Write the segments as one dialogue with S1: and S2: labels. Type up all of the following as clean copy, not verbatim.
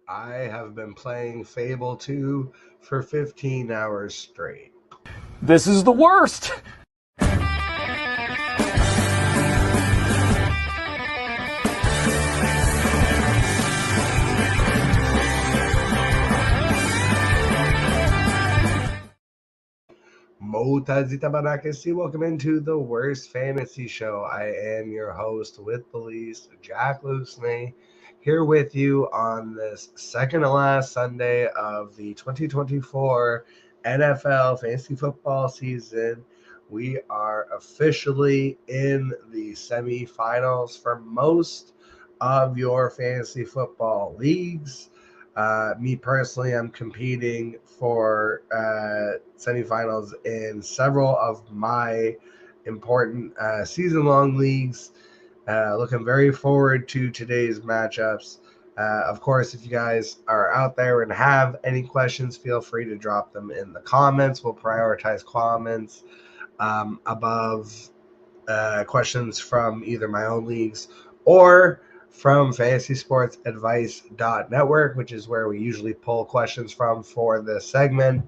S1: I have been playing Fable 2 for 15 hours straight.
S2: This is the worst!
S1: Motazita Banakesi, welcome into the Worst Fantasy Show. I am your host with the least, Jack Lucenay, here with you on this second to last Sunday of the 2024 NFL fantasy football season. We are officially in the semifinals for most of your fantasy football leagues. Me personally, I'm competing for semifinals in several of my important season-long leagues. Looking very forward to today's matchups. Of course, if you guys are out there and have any questions, feel free to drop them in the comments. We'll prioritize comments above questions from either my own leagues or from fantasysportsadvice.network, which is where we usually pull questions from for this segment.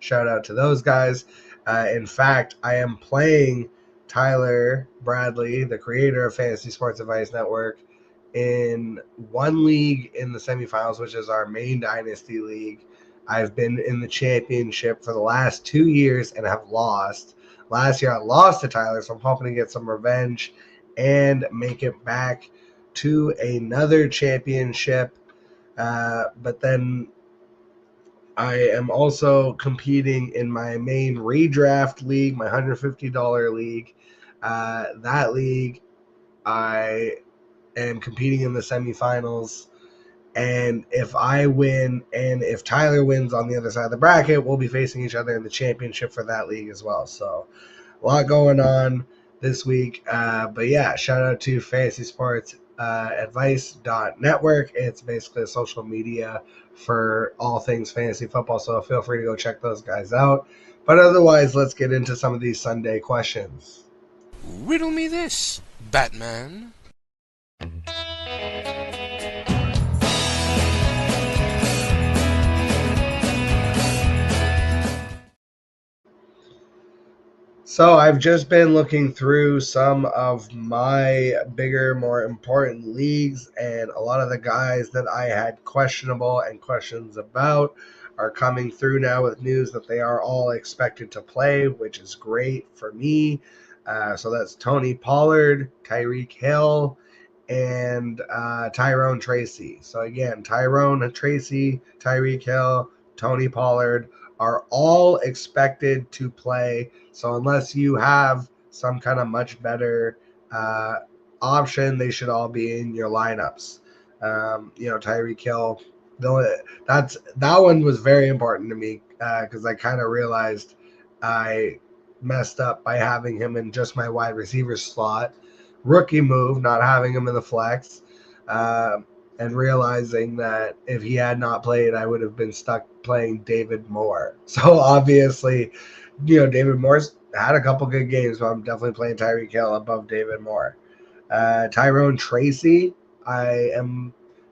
S1: Shout out to those guys. In fact, I am playing Tyler Bradley, the creator of Fantasy Sports Advice Network, in one league in the semifinals, which is our main dynasty league. I've been in the championship for the last 2 years and have lost. Last year I lost to Tyler, so I'm hoping to get some revenge and make it back to another championship. But then I am also competing in my main redraft league, my $150 league. That league, I am competing in the semifinals. And if I win and if Tyler wins on the other side of the bracket, we'll be facing each other in the championship for that league as well. So a lot going on this week. But yeah, shout out to Fantasy Sports Advice.network. It's basically a social media for all things fantasy football. So feel free to go check those guys out. But otherwise, let's get into some of these Sunday questions.
S3: Riddle me this, Batman.
S1: So I've just been looking through some of my bigger, more important leagues, and a lot of the guys that I had questionable and questions about are coming through now with news that they are all expected to play, which is great for me. So that's Tony Pollard, Tyreek Hill, and Tyrone Tracy. So again, Tyrone Tracy, Tyreek Hill, Tony Pollard are all expected to play. So unless you have some kind of much better option, they should all be in your lineups. Tyreek Hill. That one was very important to me because I kind of realized I messed up by having him in just my wide receiver slot. Rookie move, not having him in the flex. And realizing that if he had not played, I would have been stuck playing David Moore. So obviously, David Moore's had a couple good games, but I'm definitely playing Tyreek Hill above David Moore. Tyrone Tracy, I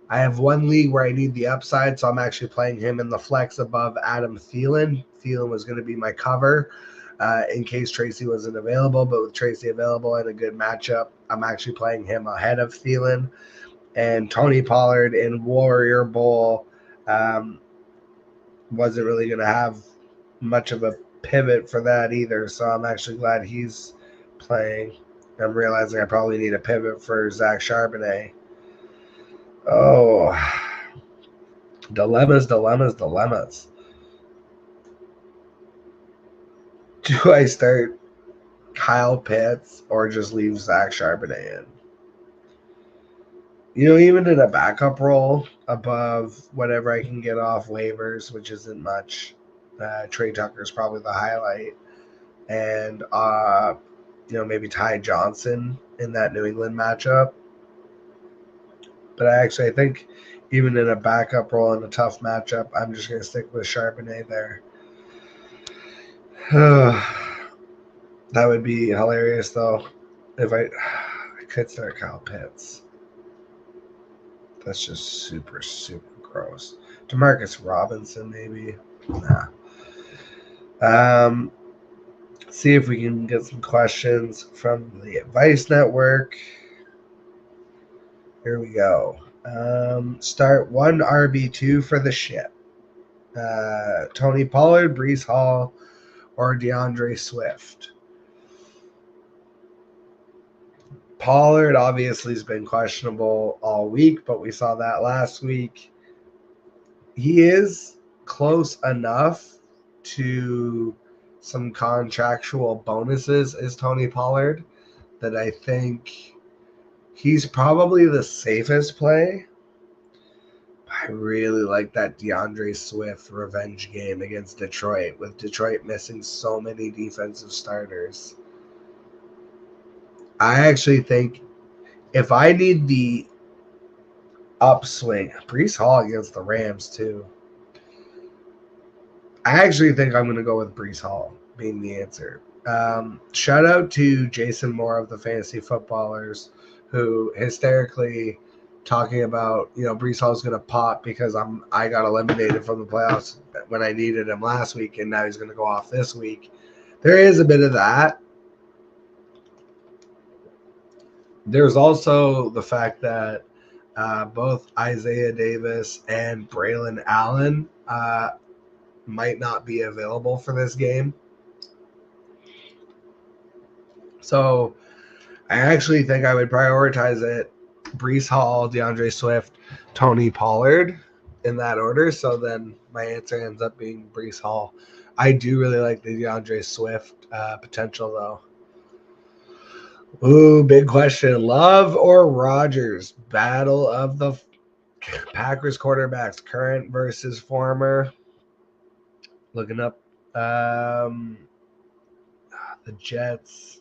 S1: have one league where I need the upside, so I'm actually playing him in the flex above Adam Thielen. Thielen was going to be my cover in case Tracy wasn't available, but with Tracy available and a good matchup, I'm actually playing him ahead of Thielen. And Tony Pollard in Warrior Bowl wasn't really going to have much of a pivot for that either. So I'm actually glad he's playing. I'm realizing I probably need a pivot for Zach Charbonnet. Oh, dilemmas. Do I start Kyle Pitts or just leave Zach Charbonnet in? Even in a backup role above whatever I can get off waivers, which isn't much. Trey Tucker's probably the highlight. And, maybe Ty Johnson in that New England matchup. But I think even in a backup role in a tough matchup, I'm just going to stick with Charbonnet there. That would be hilarious, though, if I could start Kyle Pitts. That's just super, super gross. Demarcus Robinson, maybe. Nah. See if we can get some questions from the Advice Network. Here we go. Start 1 RB2 for the ship. Tony Pollard, Breece Hall, or DeAndre Swift. Pollard obviously has been questionable all week, but we saw that last week. He is close enough to some contractual bonuses is Tony Pollard that I think he's probably the safest play. I really like that DeAndre Swift revenge game against Detroit, with Detroit missing so many defensive starters. I actually think if I need the upswing, Breece Hall against the Rams too. I actually think I'm going to go with Breece Hall being the answer. Shout out to Jason Moore of the Fantasy Footballers, who hysterically talking about, Breece Hall's going to pop because I got eliminated from the playoffs when I needed him last week, and now he's going to go off this week. There is a bit of that. There's also the fact that both Isaiah Davis and Braylon Allen might not be available for this game. So I actually think I would prioritize it. Breece Hall, DeAndre Swift, Tony Pollard in that order. So then my answer ends up being Breece Hall. I do really like the DeAndre Swift potential, though. Ooh, big question. Love or Rodgers? Battle of the Packers quarterbacks, current versus former. Looking up the Jets.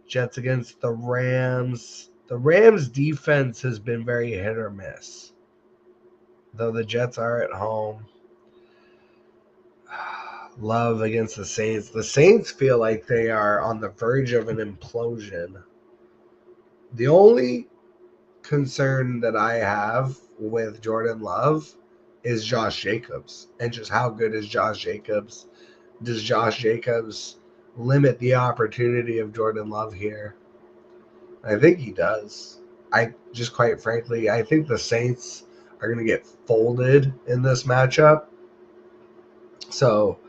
S1: Jets against the Rams. The Rams defense has been very hit or miss, though the Jets are at home. Love against the Saints. The Saints feel like they are on the verge of an implosion. The only concern that I have with Jordan Love is Josh Jacobs, and just how good is Josh Jacobs? Does Josh Jacobs limit the opportunity of Jordan Love here? I think he does. Quite frankly, I think the Saints are going to get folded in this matchup. So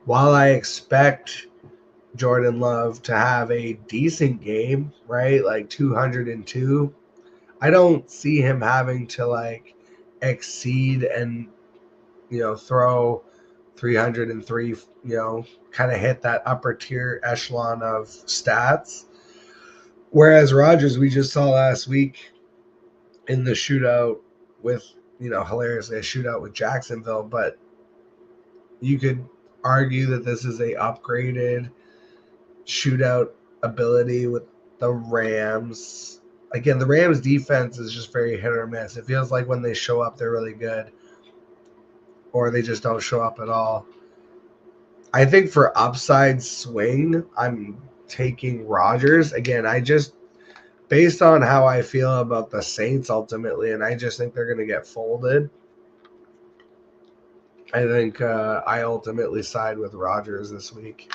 S1: while I expect Jordan Love to have a decent game, right, like 202, I don't see him having to exceed and throw 303, kind of hit that upper tier echelon of stats. Whereas Rodgers, we just saw last week in the shootout with, hilariously a shootout with Jacksonville, but you could argue that this is a upgraded shootout ability with the Rams. Again, the Rams defense is just very hit or miss. It feels like when they show up, they're really good, or they just don't show up at all. I think for upside swing, I'm taking Rodgers. Again, based on how I feel about the Saints ultimately, and I just think they're going to get folded, I think I ultimately side with Rodgers this week.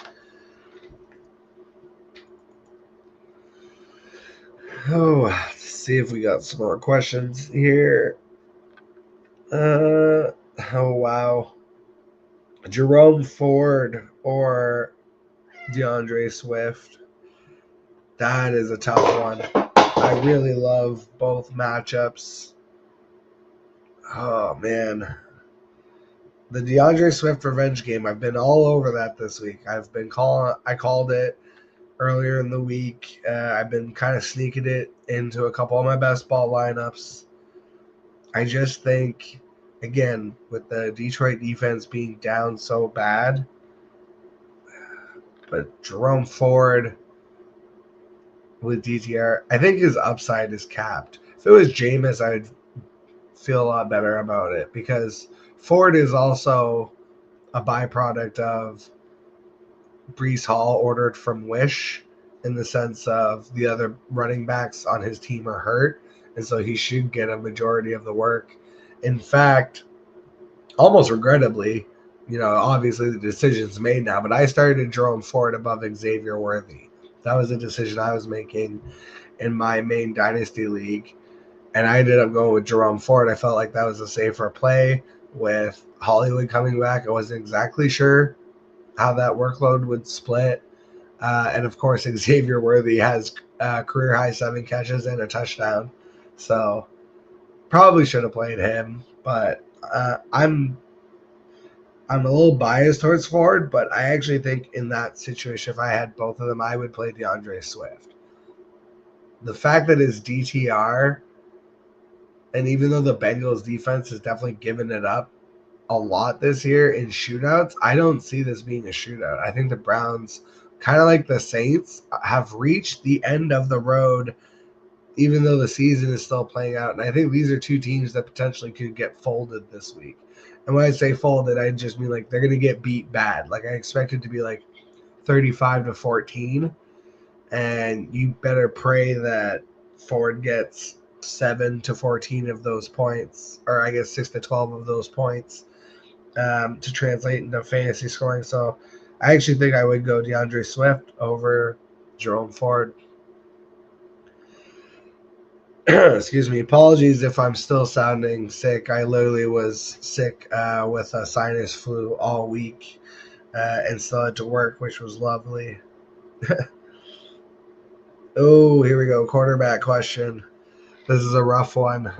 S1: Oh, let's see if we got some more questions here. Oh, wow. Jerome Ford or DeAndre Swift? That is a tough one. I really love both matchups. Oh, man. The DeAndre Swift revenge game, I've been all over that this week. I called it earlier in the week. I've been kind of sneaking it into a couple of my best ball lineups. I just think, again, with the Detroit defense being down so bad, but Jerome Ford with DTR, I think his upside is capped. If it was Jameis, I'd feel a lot better about it, because Ford is also a byproduct of Breece Hall ordered from Wish, in the sense of the other running backs on his team are hurt, and so he should get a majority of the work. In fact, almost regrettably, obviously the decision's made now, but I started Jerome Ford above Xavier Worthy. That was a decision I was making in my main dynasty league, and I ended up going with Jerome Ford. I felt like that was a safer play with Hollywood coming back. I wasn't exactly sure how that workload would split. And of course, Xavier Worthy has career high 7 catches and a touchdown. So probably should have played him, but I'm a little biased towards Ford, but I actually think in that situation, if I had both of them, I would play DeAndre Swift. The fact that his DTR, and even though the Bengals defense has definitely given it up a lot this year in shootouts, I don't see this being a shootout. I think the Browns, kind of like the Saints, have reached the end of the road, even though the season is still playing out. And I think these are two teams that potentially could get folded this week. And when I say folded, I just mean like they're going to get beat bad. Like I expect it to be like 35-14, and you better pray that Ford gets 7-14 of those points, or I guess 6-12 of those points to translate into fantasy scoring. So I actually think I would go DeAndre Swift over Jerome Ford. Excuse me. Apologies if I'm still sounding sick. I literally was sick with a sinus flu all week and still had to work, which was lovely. Oh, here we go. Quarterback question. This is a rough one.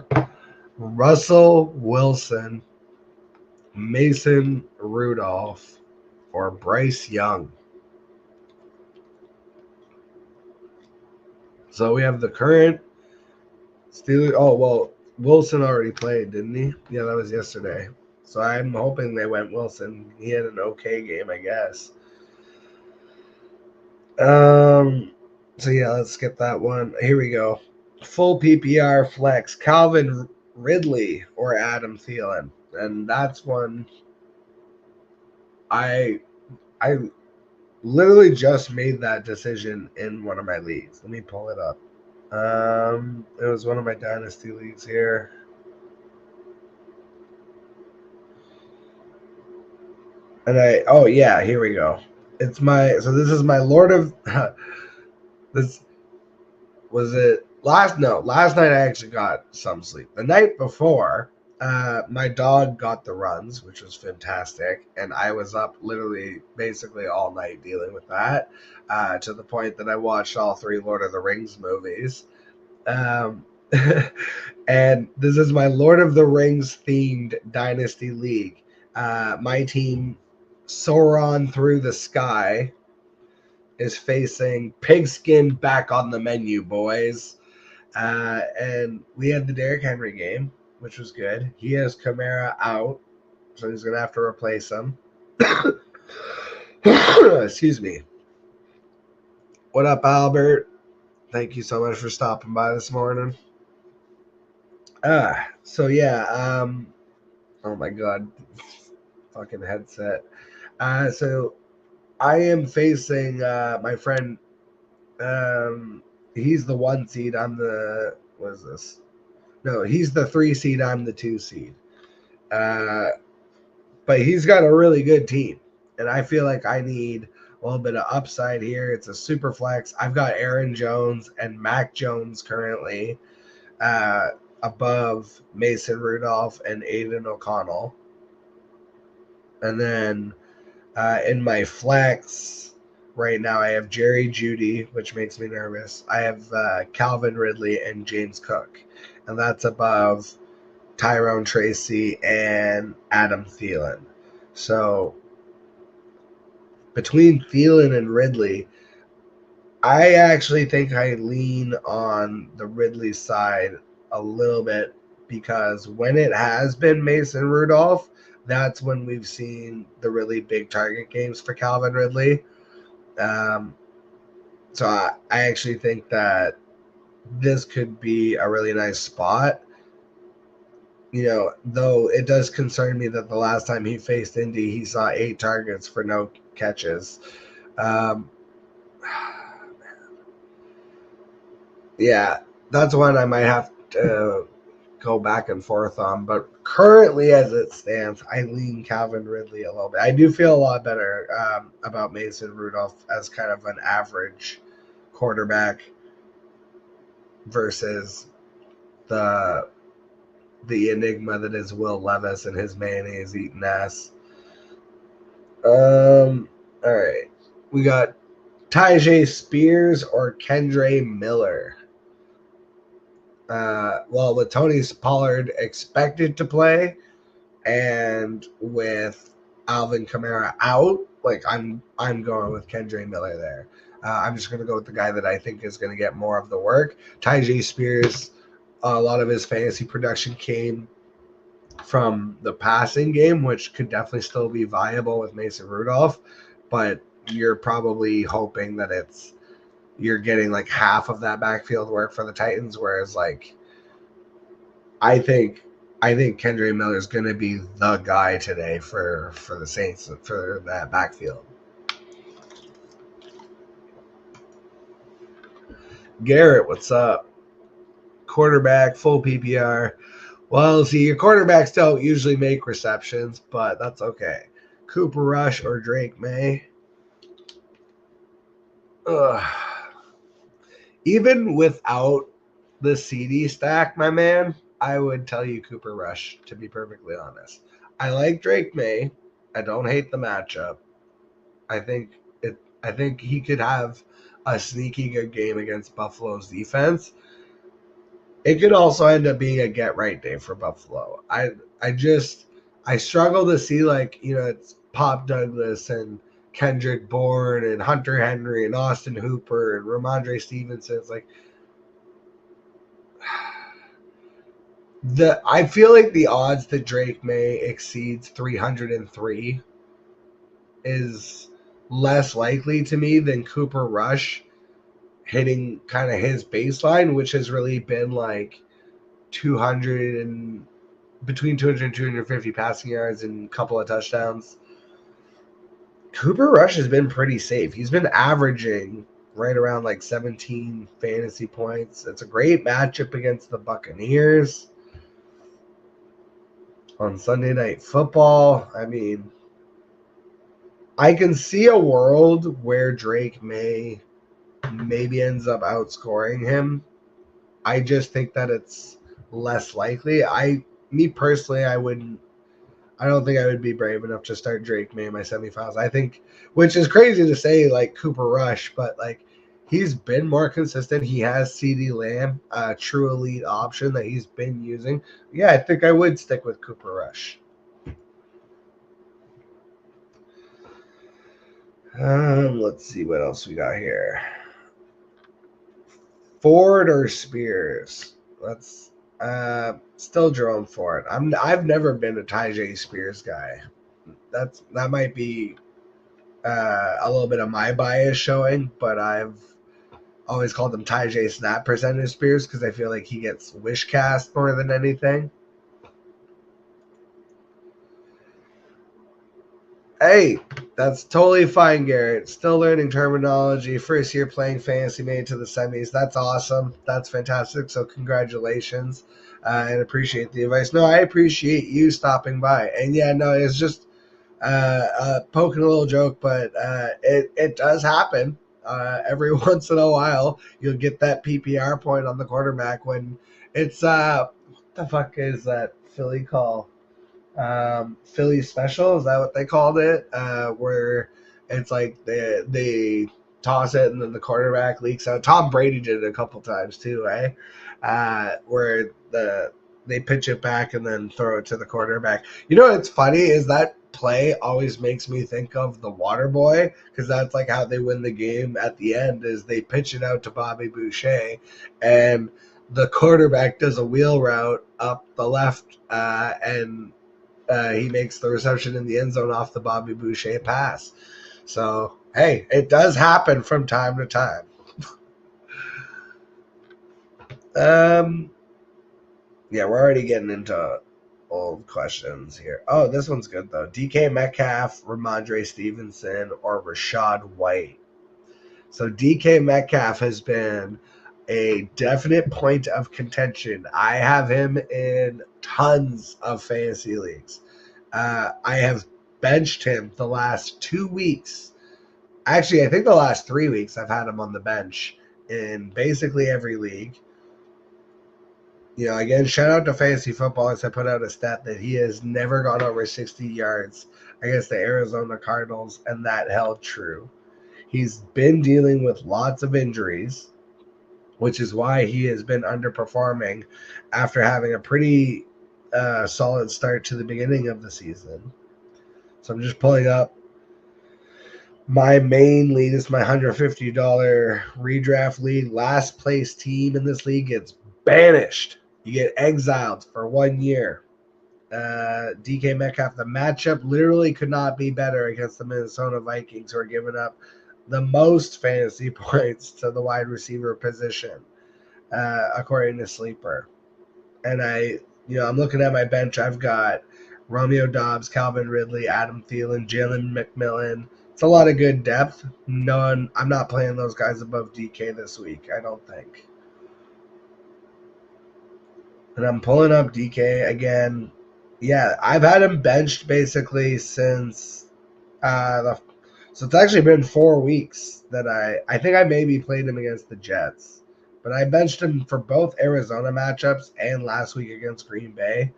S1: Russell Wilson, Mason Rudolph, or Bryce Young? So we have the current Steelers. Oh, well, Wilson already played, didn't he? Yeah, that was yesterday. So I'm hoping they went Wilson. He had an okay game, I guess. So yeah, let's skip that one. Here we go. Full PPR flex: Calvin Ridley or Adam Thielen, and that's one I literally just made that decision in one of my leagues. Let me pull it up. It was one of my dynasty leagues here. And here we go. This is my Lord of this was it last night I actually got some sleep. The night before, my dog got the runs, which was fantastic, and I was up literally basically all night dealing with that, to the point that I watched all 3 Lord of the Rings movies. And this is my Lord of the Rings themed Dynasty League. My team, Sauron Through the Sky, is facing Pigskin Back on the Menu, boys. And we had the Derrick Henry game, which was good. He has Kamara out, so he's going to have to replace him. Excuse me. What up, Albert? Thank you so much for stopping by this morning. So yeah, oh my god, fucking headset. So I am facing my friend. He's the 1 seed. I'm the what is this? No, he's the 3 seed. I'm the 2 seed. But he's got a really good team, and I feel like I need a little bit of upside here. It's a super flex. I've got Aaron Jones and Mac Jones currently above Mason Rudolph and Aiden O'Connell. And then in my flex right now, I have Jerry Jeudy, which makes me nervous. I have Calvin Ridley and James Cook, and that's above Tyrone Tracy and Adam Thielen. So between Thielen and Ridley, I actually think I lean on the Ridley side a little bit, because when it has been Mason Rudolph, that's when we've seen the really big target games for Calvin Ridley. So I actually think that this could be a really nice spot. Though it does concern me that the last time he faced Indy, he saw 8 targets for no catches. Yeah, that's one I might have to go back and forth on. But currently, as it stands, I lean Calvin Ridley a little bit. I do feel a lot better about Mason Rudolph as kind of an average quarterback versus the enigma that is Will Levis and his mayonnaise eating ass. All right. We got Tyjae Spears or Kendre Miller. Well, with Tony Pollard expected to play and with Alvin Kamara out, like I'm going with Kendre Miller there. I'm just going to go with the guy that I think is going to get more of the work. Tyjae Spears, a lot of his fantasy production came from the passing game, which could definitely still be viable with Mason Rudolph, but you're probably hoping that you're getting like half of that backfield work for the Titans, whereas like I think Kendre Miller is going to be the guy today for the Saints for that backfield. Garrett, what's up? Quarterback, full PPR. Well, see, your quarterbacks don't usually make receptions, but that's okay. Cooper Rush or Drake May? Ugh. Even without the CD stack, my man, I would tell you Cooper Rush, to be perfectly honest. I like Drake May. I don't hate the matchup. I think he could have a sneaky good game against Buffalo's defense. It could also end up being a get right day for Buffalo. I struggle to see, like, it's Pop Douglas and Kendrick Bourne and Hunter Henry and Austin Hooper and Ramondre Stevenson. It's like I feel like the odds that Drake May exceeds 303 is less likely to me than Cooper Rush hitting kind of his baseline, which has really been like 200 and between 200 and 250 passing yards and a couple of touchdowns. Cooper Rush has been pretty safe. He's been averaging right around like 17 fantasy points. It's a great matchup against the Buccaneers on Sunday Night Football. I mean, I can see a world where Drake maybe ends up outscoring him. I just think that it's less likely. Me personally, I don't think I would be brave enough to start Drake May in my semifinals. I think, which is crazy to say, like Cooper Rush, but like he's been more consistent. He has CeeDee Lamb, a true elite option that he's been using. Yeah, I think I would stick with Cooper Rush. Let's see what else we got here. Ford or Spears? Let's still Jerome Ford. I've never been a Tyjae Spears guy. That might be a little bit of my bias showing, but I've always called him Tyjae snap percentage Spears because I feel like he gets wish cast more than anything. Hey, that's totally fine, Garrett. Still learning terminology. First year playing fantasy, made it to the semis. That's awesome. That's fantastic. So congratulations, and appreciate the advice. No, I appreciate you stopping by. And yeah, no, it's just poking a little joke, but it does happen. Every once in a while, you'll get that PPR point on the quarterback when it's what the fuck is that Philly call? Philly special, is that what they called it? Where it's like they toss it and then the quarterback leaks out. Tom Brady did it a couple times too, eh? Where they pitch it back and then throw it to the quarterback. You know what's funny is that play always makes me think of the Water Boy, because that's like how they win the game at the end is they pitch it out to Bobby Boucher and the quarterback does a wheel route up the left and he makes the reception in the end zone off the Bobby Boucher pass. So, hey, it does happen from time to time. Yeah, we're already getting into old questions here. Oh, this one's good, though. DK Metcalf, Ramondre Stevenson, or Rashad White. So DK Metcalf has been a definite point of contention. I have him in tons of fantasy leagues. I have benched him the last 2 weeks. Actually, I think the last 3 weeks I've had him on the bench in basically every league. Again, shout out to Fantasy Football as I put out a stat that he has never gone over 60 yards against the Arizona Cardinals, and that held true. He's been dealing with lots of injuries, which is why he has been underperforming after having a pretty solid start to the beginning of the season. So I'm just pulling up my main league. Is my $150 redraft league. Last place team in this league gets banished. You get exiled for 1 year. DK Metcalf, the matchup literally could not be better against the Minnesota Vikings, who are giving up the most fantasy points to the wide receiver position, according to Sleeper. And I'm looking at my bench. I've got Romeo Doubs, Calvin Ridley, Adam Thielen, Jalen McMillan. It's a lot of good depth. I'm not playing those guys above DK this week, I don't think. And I'm pulling up DK again. Yeah, I've had him benched basically since so it's actually been 4 weeks that I think I maybe played him against the Jets. But I benched him for both Arizona matchups and last week against Green Bay.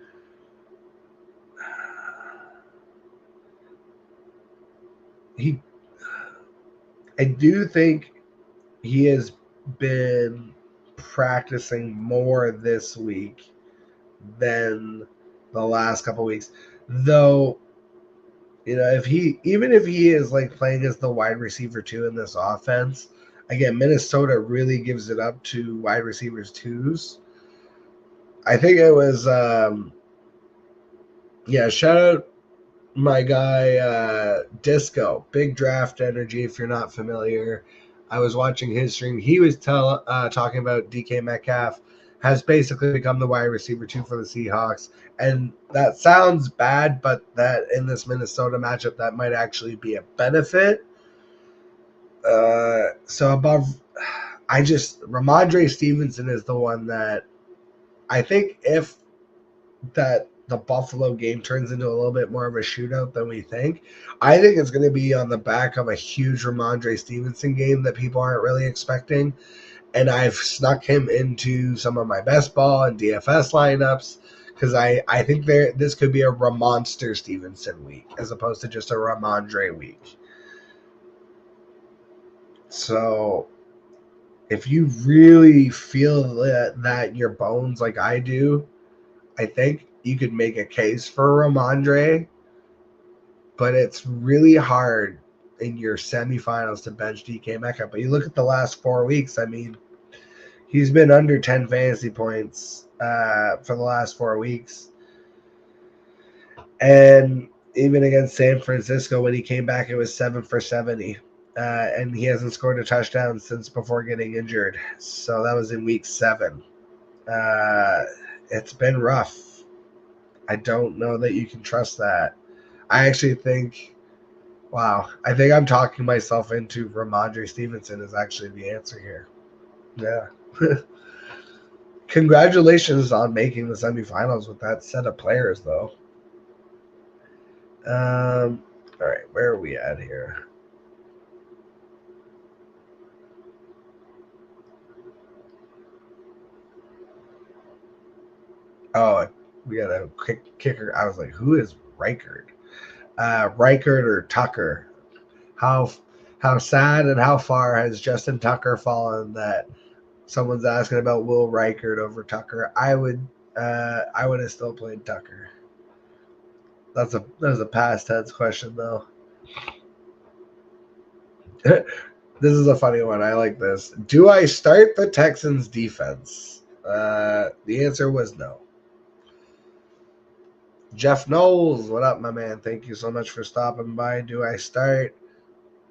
S1: I do think he has been practicing more this week than the last couple weeks. Though, if he is like playing as the wide receiver 2 in this offense, again, Minnesota really gives it up to wide receivers 2s. I think it was shout out my guy Disco, Big Draft Energy, if you're not familiar. I was watching his stream. He was talking about DK Metcalf has basically become the wide receiver 2 for the Seahawks. And that sounds bad, but that in this Minnesota matchup, that might actually be a benefit. So above, Ramondre Stevenson is the one that I think if that the Buffalo game turns into a little bit more of a shootout than we think, I think it's going to be on the back of a huge Ramondre Stevenson game that people aren't really expecting. And I've snuck him into some of my best ball and DFS lineups because I think this could be a Ramonster Stevenson week as opposed to just a Ramondre week. So if you really feel that your bones like I do, I think you could make a case for Ramondre, but it's really hard in your semifinals to bench DK Metcalf. But you look at the last 4 weeks, I mean, he's been under 10 fantasy points for the last 4 weeks. And even against San Francisco, when he came back, it was 7 for 70. And he hasn't scored a touchdown since before getting injured. So that was in week 7. It's been rough. I don't know that you can trust that. I actually think, I think I'm talking myself into Ramondre Stevenson is actually the answer here. Yeah. Congratulations on making the semifinals with that set of players, though. All right, where are we at here? Oh, we got a quick kicker. I was like, who is Reichard? Reichard or Tucker? How sad and how far has Justin Tucker fallen that someone's asking about Will Reichard over Tucker? I would have still played Tucker. That was a past tense question though. This is a funny one. I like this. Do I start the Texans defense? The answer was no. Jeff Knowles, what up, my man? Thank you so much for stopping by. Do I start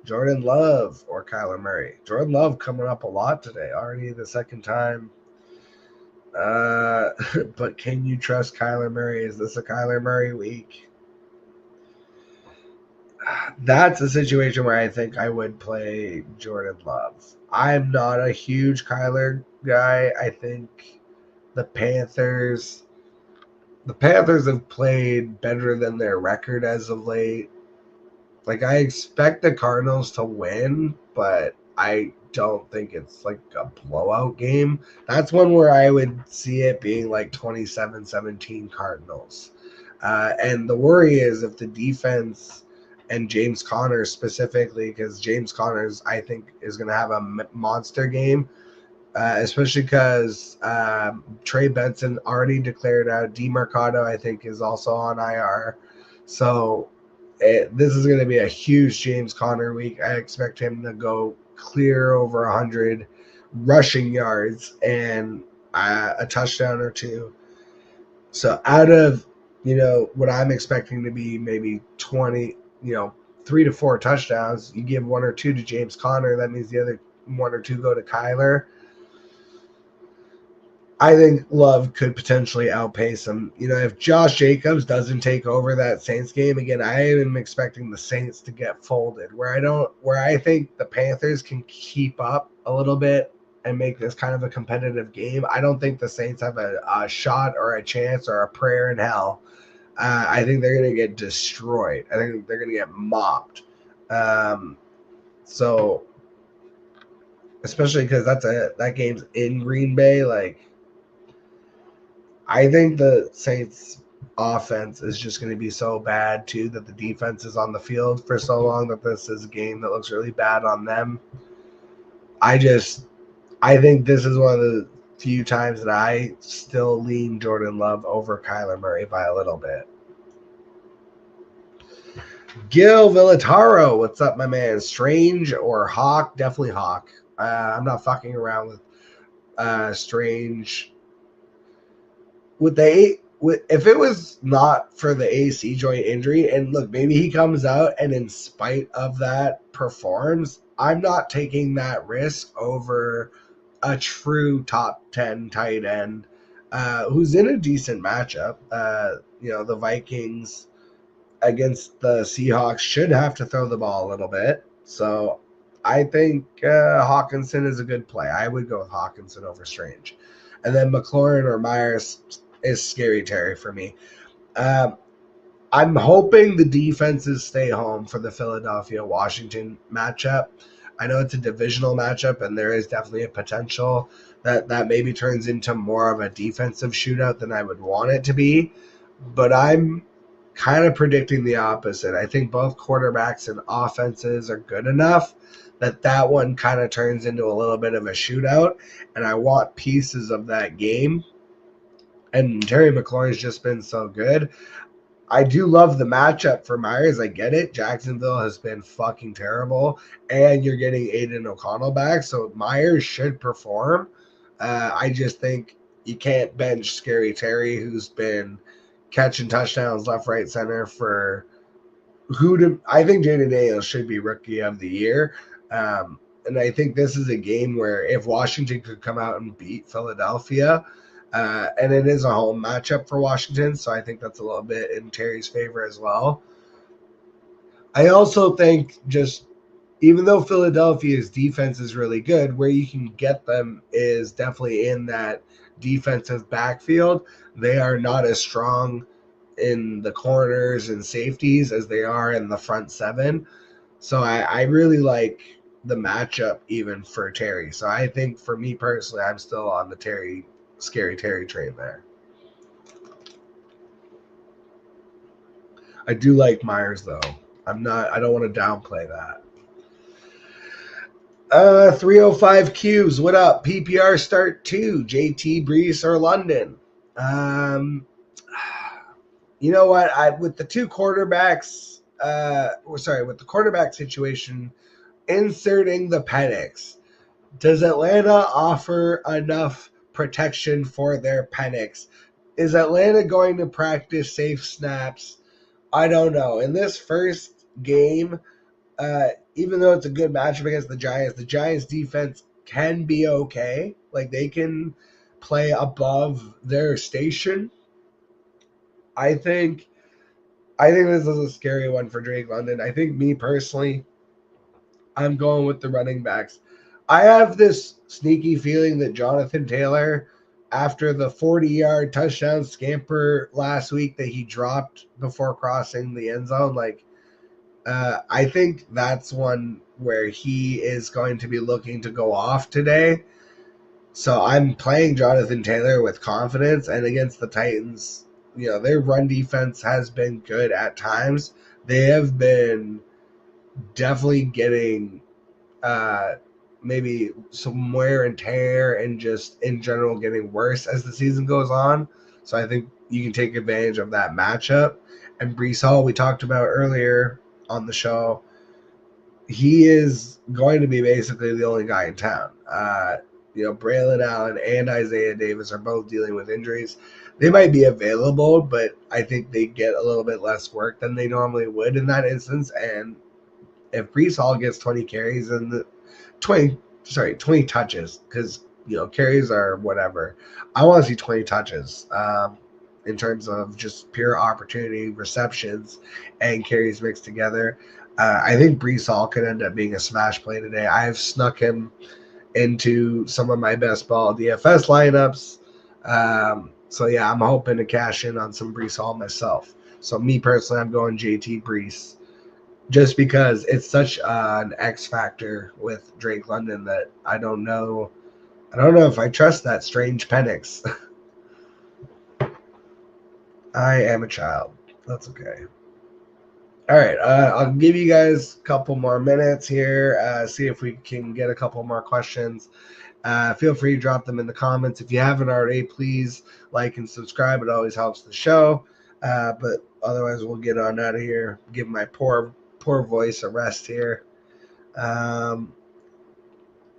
S1: Jordan Love or Kyler Murray? Jordan Love coming up a lot today, already the second time. But can you trust Kyler Murray? Is this a Kyler Murray week? That's a situation where I think I would play Jordan Love. I'm not a huge Kyler guy. I think the Panthers the Panthers have played better than their record as of late. Like, I expect the Cardinals to win, but I don't think it's like a blowout game. That's one where I would see it being like 27-17 Cardinals. And the worry is if the defense and James Conner specifically, because James Connors, I think, is going to have a monster game, especially because Trey Benson already declared out. DeMarcado, I think, is also on IR. So this is going to be a huge James Conner week. I expect him to go clear over 100 rushing yards and a touchdown or two. So out of, what I'm expecting to be maybe 20, 3 to 4 touchdowns, you give 1 or 2 to James Conner. That means the other 1 or 2 go to Kyler. I think Love could potentially outpace him. If Josh Jacobs doesn't take over that Saints game again, I am expecting the Saints to get folded. Where I think the Panthers can keep up a little bit and make this kind of a competitive game. I don't think the Saints have a shot or a chance or a prayer in hell. I think they're going to get destroyed. I think they're going to get mopped. So, especially because that game's in Green Bay, like. I think the Saints offense is just going to be so bad too that the defense is on the field for so long that this is a game that looks really bad on them. I think this is one of the few times that I still lean Jordan Love over Kyler Murray by a little bit. Gil Villataro, what's up, my man? Strange or Hawk? Definitely Hawk. I'm not fucking around with Strange. If it was not for the AC joint injury, and look, maybe he comes out and in spite of that performs, I'm not taking that risk over a true top 10 tight end who's in a decent matchup. The Vikings against the Seahawks should have to throw the ball a little bit. So I think Hawkinson is a good play. I would go with Hawkinson over Strange. And then McLaurin or Myers is scary Terry for me. I'm hoping the defenses stay home for the Philadelphia-Washington matchup. I know it's a divisional matchup, and there is definitely a potential that maybe turns into more of a defensive shootout than I would want it to be. But I'm kind of predicting the opposite. I think both quarterbacks and offenses are good enough that one kind of turns into a little bit of a shootout, and I want pieces of that game. And Terry McLaurin's just been so good. I do love the matchup for Myers. I get it. Jacksonville has been fucking terrible, and you're getting Aiden O'Connell back, so Myers should perform. I just think you can't bench Scary Terry, who's been catching touchdowns left, right, center for I think Jaden Daniels should be Rookie of the Year. And I think this is a game where if Washington could come out and beat Philadelphia, and it is a home matchup for Washington, so I think that's a little bit in Terry's favor as well. I also think even though Philadelphia's defense is really good, where you can get them is definitely in that defensive backfield. They are not as strong in the corners and safeties as they are in the front seven. So I really like the matchup even for Terry. So I think for me personally, I'm still on the Scary Terry train there. I do like Myers though. I don't want to downplay that. 305 Qs. What up? PPR start 2. JT, Brees, or London? You know what? With the two quarterbacks, with the quarterback situation, inserting the Penix, does Atlanta offer enough protection for their Penix? Is Atlanta going to practice safe snaps? I don't know. In this first game, even though it's a good matchup against the Giants defense can be okay. Like, they can play above their station. I think this is a scary one for Drake London. I think me personally, I'm going with the running backs. I have this sneaky feeling that Jonathan Taylor, after the 40-yard touchdown scamper last week that he dropped before crossing the end zone, I think that's one where he is going to be looking to go off today. So I'm playing Jonathan Taylor with confidence, and against the Titans, their run defense has been good at times. They have been definitely getting maybe some wear and tear and just in general getting worse as the season goes on. So I think you can take advantage of that matchup. And Brees Hall, we talked about earlier on the show, he is going to be basically the only guy in town. Braylon Allen and Isaiah Davis are both dealing with injuries. They might be available, but I think they get a little bit less work than they normally would in that instance. And if Brees Hall gets 20 carries and 20 touches, because carries are whatever. I want to see 20 touches in terms of just pure opportunity, receptions, and carries mixed together. I think Brees Hall could end up being a smash play today. I've snuck him into some of my best ball DFS lineups. So yeah, I'm hoping to cash in on some Brees Hall myself. So me personally, I'm going JT Brees just because it's such an X factor with Drake London that I don't know. I don't know if I trust that strange Penix. I am a child. That's okay. All right, I'll give you guys a couple more minutes here. See if we can get a couple more questions. Feel free to drop them in the comments. If you haven't already, please like and subscribe. It always helps the show. But otherwise, we'll get on out of here. Give my poor voice a rest here.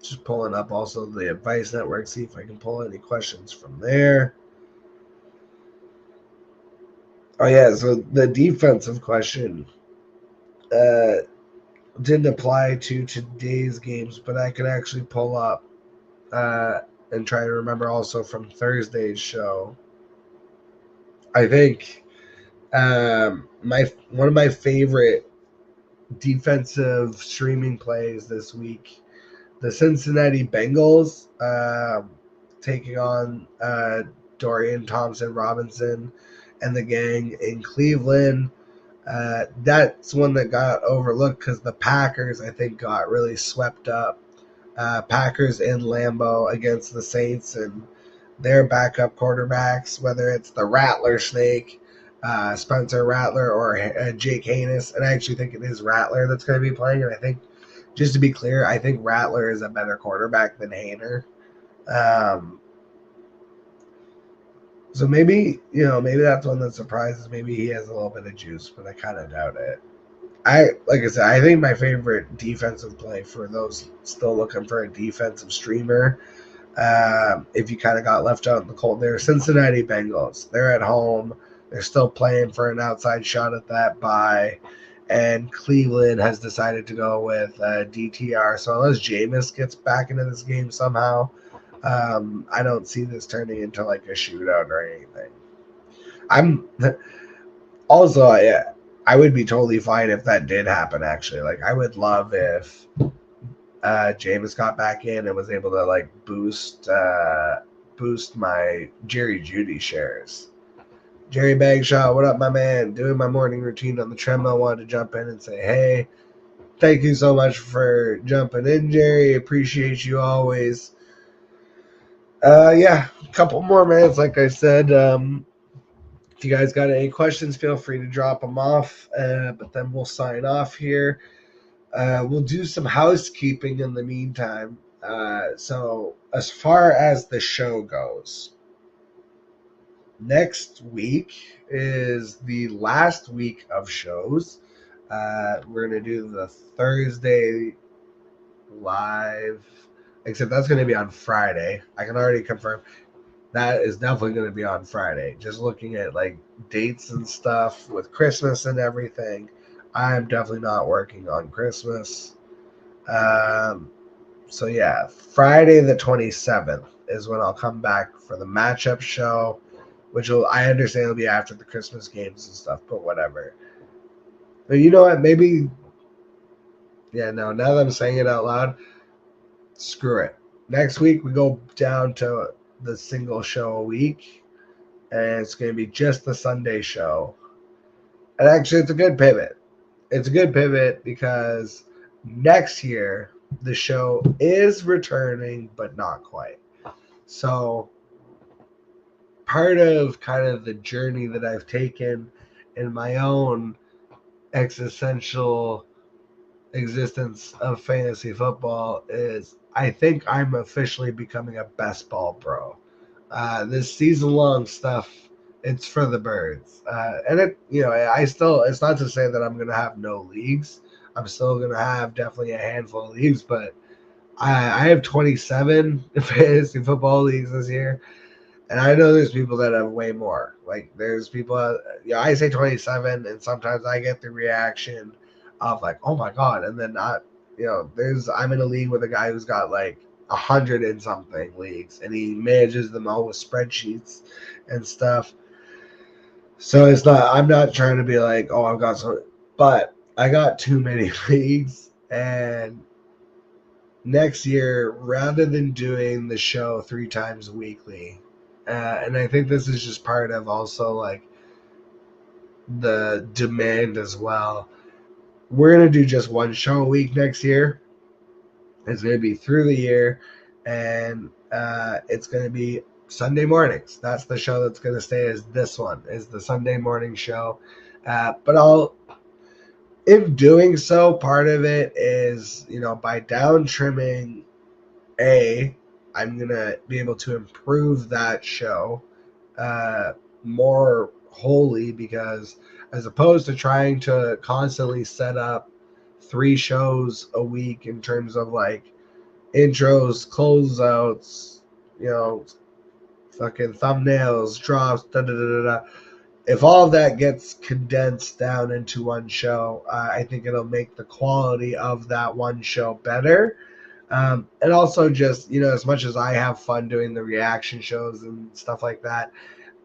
S1: Just pulling up also the Advice Network, see if I can pull any questions from there. Oh, yeah, so the defensive question didn't apply to today's games, but I can actually pull up and try to remember also from Thursday's show. I think one of my favorite defensive streaming plays this week, the Cincinnati Bengals taking on Dorian Thompson-Robinson and the gang in Cleveland. That's one that got overlooked because the Packers, I think, got really swept up. Packers in Lambeau against the Saints and their backup quarterbacks, whether it's the Rattler Snake, Spencer Rattler, or Jake Haynes. And I actually think it is Rattler that's going to be playing. And I think, just to be clear, I think Rattler is a better quarterback than Hayner. So maybe that's one that surprises. Maybe he has a little bit of juice, but I kind of doubt it. Like I said, I think my favorite defensive play for those still looking for a defensive streamer, if you kind of got left out in the cold, they're Cincinnati Bengals. They're at home. They're still playing for an outside shot at that bye. And Cleveland has decided to go with DTR. So unless Jameis gets back into this game somehow, I don't see this turning into like a shootout or anything. I'm also, yeah, I would be totally fine if that did happen. Actually, like I would love if Jameis got back in and was able to like boost my Jerry Jeudy shares. Jerry Bagshaw, what up, my man? Doing my morning routine on the treadmill. Wanted to jump in and say, hey, thank you so much for jumping in, Jerry. Appreciate you always. Yeah, a couple more minutes, like I said. If you guys got any questions, feel free to drop them off. But then we'll sign off here. We'll do some housekeeping in the meantime. So as far as the show goes, next week is the last week of shows. We're going to do the Thursday live, except that's going to be on Friday. I can already confirm that is definitely going to be on Friday. Just looking at like dates and stuff with Christmas and everything, I'm definitely not working on Christmas. So yeah, Friday the 27th is when I'll come back for the matchup show, which I understand will be after the Christmas games and stuff, but whatever. But you know what? Maybe, yeah, no, now that I'm saying it out loud, screw it. Next week we go down to the single show a week, and it's going to be just the Sunday show. And actually, it's a good pivot. It's a good pivot because next year the show is returning, but not quite. So part of kind of the journey that I've taken in my own existential existence of fantasy football is I think I'm officially becoming a best ball bro. This season long stuff, it's for the birds. And it's not to say that I'm going to have no leagues. I'm still going to have definitely a handful of leagues, but I have 27 fantasy football leagues this year. And I know there's people that have way more. Like there's people, I say 27, and sometimes I get the reaction of like, oh my god, and then I'm in a league with a guy who's got like 100 and something leagues, and he manages them all with spreadsheets and stuff. So it's not. I'm not trying to be like, oh, I've got some, but I got too many leagues, and next year, rather than doing the show 3 times weekly. And I think this is just part of also like the demand as well. We're going to do just one show a week next year. It's going to be through the year, and it's going to be Sunday mornings. That's the show that's going to stay as this one, is the Sunday morning show. But in doing so, part of it is, by down trimming, I'm going to be able to improve that show more wholly, because as opposed to trying to constantly set up 3 shows a week in terms of like intros, closeouts, fucking thumbnails, drops, da da da da. If all of that gets condensed down into one show, I think it'll make the quality of that one show better. And also just, as much as I have fun doing the reaction shows and stuff like that,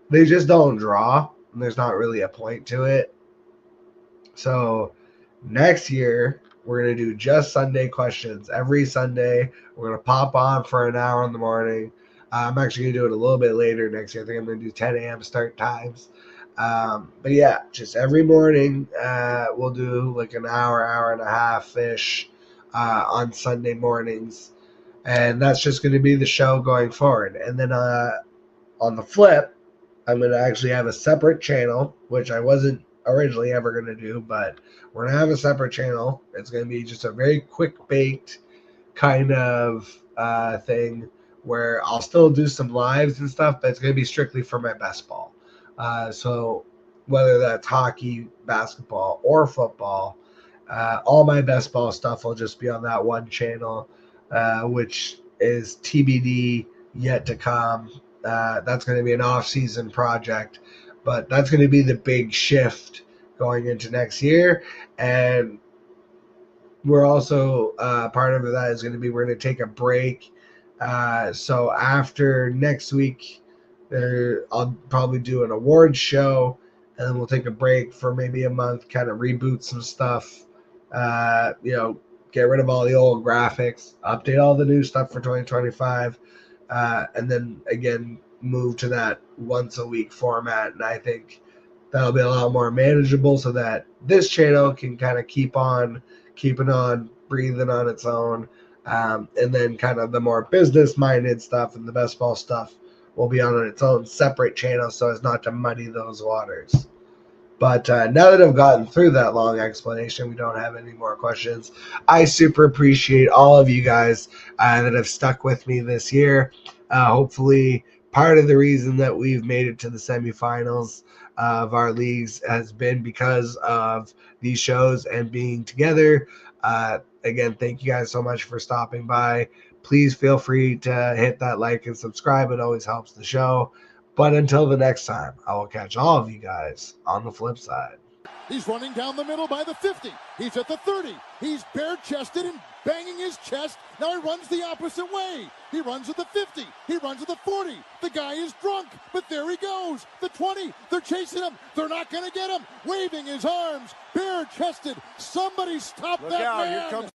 S1: they just don't draw, and there's not really a point to it. So next year, we're going to do just Sunday questions. Every Sunday, we're going to pop on for an hour in the morning. I'm actually going to do it a little bit later next year. I think I'm going to do 10 a.m. start times. But yeah, just every morning, we'll do like an hour and a half-ish on Sunday mornings. And that's just going to be the show going forward. And then on the flip, I'm going to actually have a separate channel, which I wasn't originally ever going to do, but we're going to have a separate channel. It's going to be just a very quick-baked kind of thing where I'll still do some lives and stuff, but it's going to be strictly for my best ball. So whether that's hockey, basketball, or football, all my best ball stuff will just be on that one channel, which is TBD, yet to come. That's going to be an off-season project, but that's going to be the big shift going into next year. And we're also, part of that is going to be, we're going to take a break. So after next week, I'll probably do an awards show, and then we'll take a break for maybe a month, kind of reboot some stuff, get rid of all the old graphics, update all the new stuff for 2025, and then again move to that once a week format. And I think that'll be a lot more manageable, so that this channel can kind of keep on keeping on, breathing on its own, and then kind of the more business minded stuff and the best ball stuff will be on its own separate channel, so as not to muddy those waters. But now that I've gotten through that long explanation, we don't have any more questions. I super appreciate all of you guys that have stuck with me this year. Hopefully, part of the reason that we've made it to the semifinals of our leagues has been because of these shows and being together. Again, thank you guys so much for stopping by. Please feel free to hit that like and subscribe. It always helps the show. But until the next time, I will catch all of you guys on the flip side.
S4: He's running down the middle by the 50. He's at the 30. He's bare-chested and banging his chest. Now he runs the opposite way. He runs at the 50. He runs at the 40. The guy is drunk, but there he goes. The 20. They're chasing him. They're not going to get him. Waving his arms, bare-chested. Somebody stop that man. Here comes